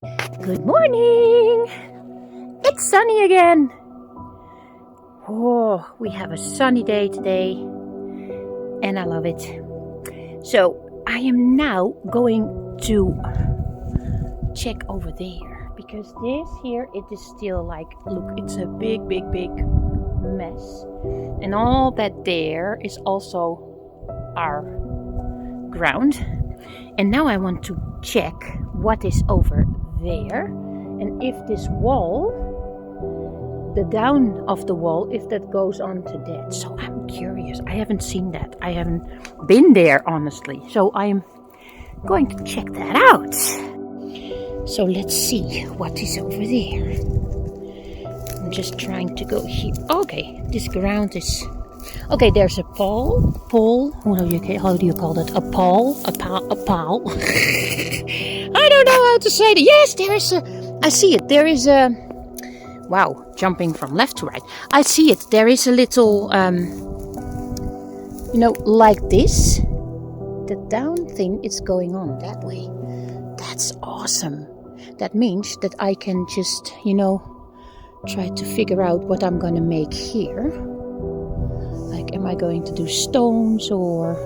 Good morning! It's sunny again! Oh, we have a sunny day today and I love it. So I am now going to check over there because this here, it is still like, look, it's a big mess. And all that there is also our ground. And now I want to check what is over there, and if this wall, the down of the wall, if that goes on to that. So I'm curious. I haven't seen that. I haven't been there, honestly. So I'm going to check that out. So let's see what is over there. I'm just trying to go here. Okay, this ground is... Okay, there's a pole. How do you call that? A pole? A pole. I don't know how to say it. Yes, there is a... I see it. There is a... Wow, jumping from left to right. I see it. There is a little... like this. The down thing is going on that way. That's awesome. That means that I can just, try to figure out what I'm going to make here. Like, am I going to do stones or...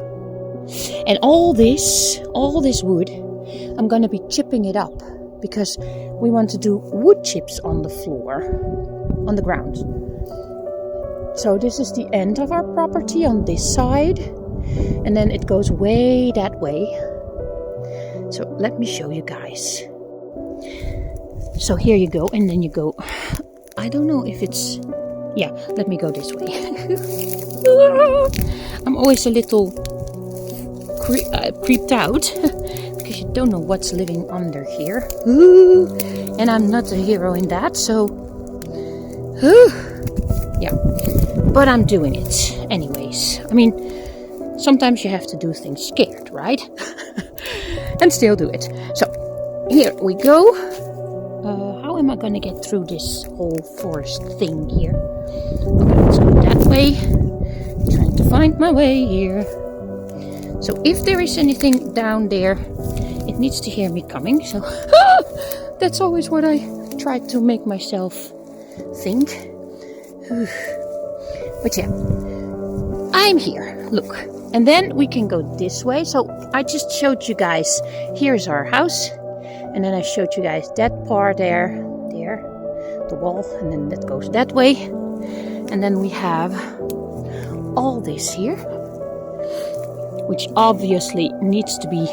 And all this wood, I'm going to be chipping it up because we want to do wood chips on the floor, on the ground. So this is the end of our property on this side. And then it goes way that way. So let me show you guys. So here you go, and then you go... I don't know if it's... Yeah, let me go this way. I'm always a little creeped out because you don't know what's living under here. And I'm not a hero in that, so... Yeah, but I'm doing it anyways. I mean, sometimes you have to do things scared, right? And still do it. So, here we go. How am I going to get through this whole forest thing here? Okay, let's go that way. Trying to find my way here. So if there is anything down there, it needs to hear me coming. So that's always what I try to make myself think. But yeah, I'm here. Look. And then we can go this way. So I just showed you guys, here's our house. And then I showed you guys that part there, the wall, and then that goes that way. And then we have all this here, which obviously needs to be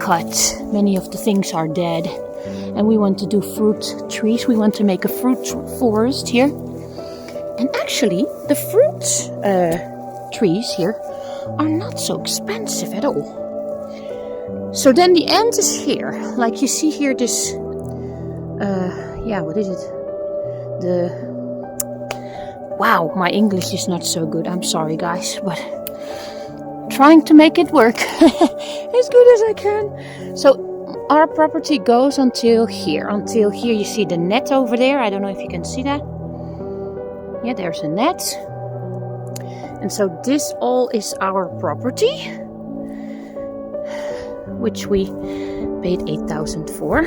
cut. Many of the things are dead. And we want to do fruit trees. We want to make a fruit forest here. And actually, the fruit trees here are not so expensive at all. So then the end is here. Like you see here this, what is it? Wow, my English is not so good. I'm sorry guys, but trying to make it work as good as I can. So our property goes until here. Until here you see the net over there. I don't know if you can see that. Yeah, there's a net. And so this all is our property, which we paid 8,000 for.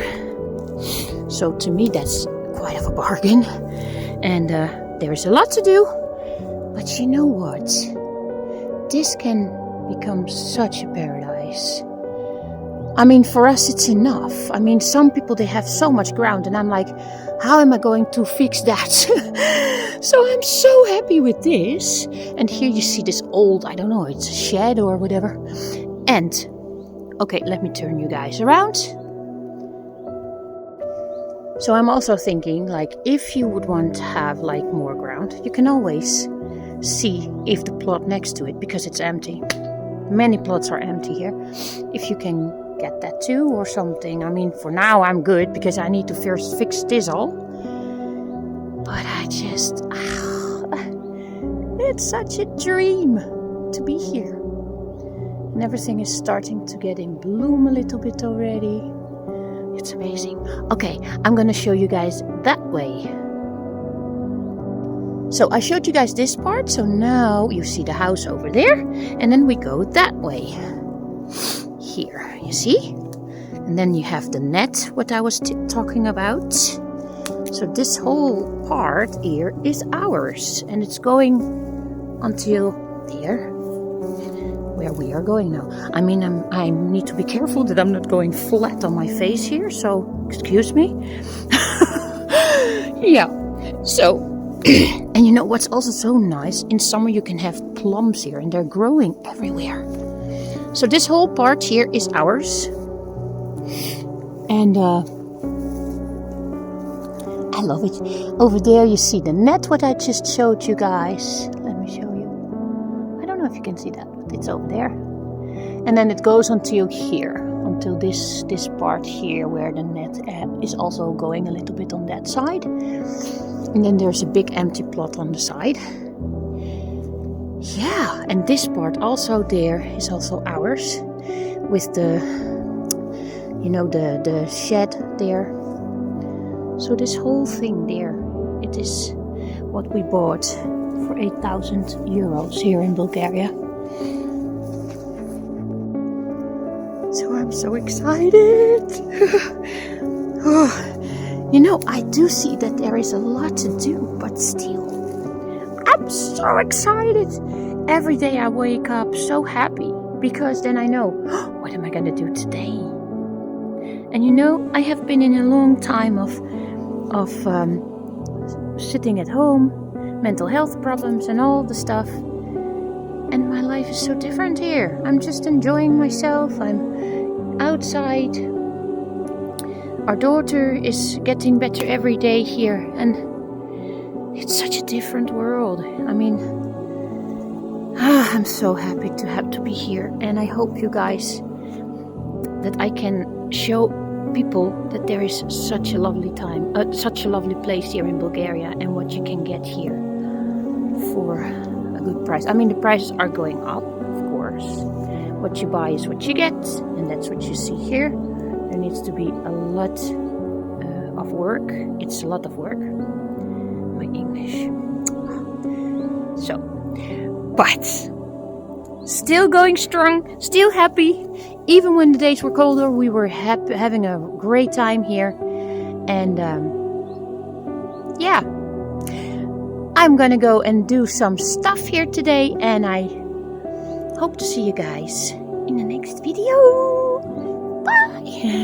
So to me that's quite of a bargain. And there is a lot to do. But you know what? This can become such a paradise. I mean, for us it's enough. I mean, some people, they have so much ground and I'm like, how am I going to fix that? So I'm so happy with this. And here you see this old, I don't know, it's a shed or whatever. And, okay, let me turn you guys around. So I'm also thinking, like, if you would want to have, like, more ground, you can always see if the plot next to it, because it's empty. Many plots are empty here. If you can get that too or something. I mean, for now I'm good because I need to first fix this all. But I just... it's such a dream to be here. And everything is starting to get in bloom a little bit already. It's amazing. Okay, I'm gonna show you guys that way. So I showed you guys this part, so now you see the house over there, and then we go that way. Here, you see? And then you have the net, what I was talking about. So this whole part here is ours, and it's going until there, where we are going now. I mean, I need to be careful that I'm not going flat on my face here, so excuse me. Yeah, so, and you know what's also so nice? In summer you can have plums here, and they're growing everywhere. So this whole part here is ours. And I love it. Over there you see the net, what I just showed you guys. Let me show you. I don't know if you can see that, but it's over there. And then it goes until here, until this part here, where the net is also going a little bit on that side. And then there's a big empty plot on the side. Yeah, and this part also there is also ours, with the, you know, the shed there. So this whole thing there, it is what we bought for 8,000 euros here in Bulgaria. So I'm so excited. Oh, you know, I do see that there is a lot to do, but still, I'm so excited. Every day I wake up so happy, because then I know, what am I going to do today? And you know, I have been in a long time of sitting at home, mental health problems and all the stuff. And my life is so different here. I'm just enjoying myself. I'm outside. Our daughter is getting better every day here. And it's such a different world. I mean, I'm so happy to have to be here. And I hope you guys, that I can show people that there is such a lovely such a lovely place here in Bulgaria, and what you can get here for a good price. I mean, the prices are going up, of course. What you buy is what you get, and that's what you see here. There needs to be a lot of work. It's a lot of work. My English. So, but still going strong, still happy. Even when the days were colder, we were having a great time here. And yeah, I'm gonna go and do some stuff here today, and I hope to see you guys in the next video. Bye!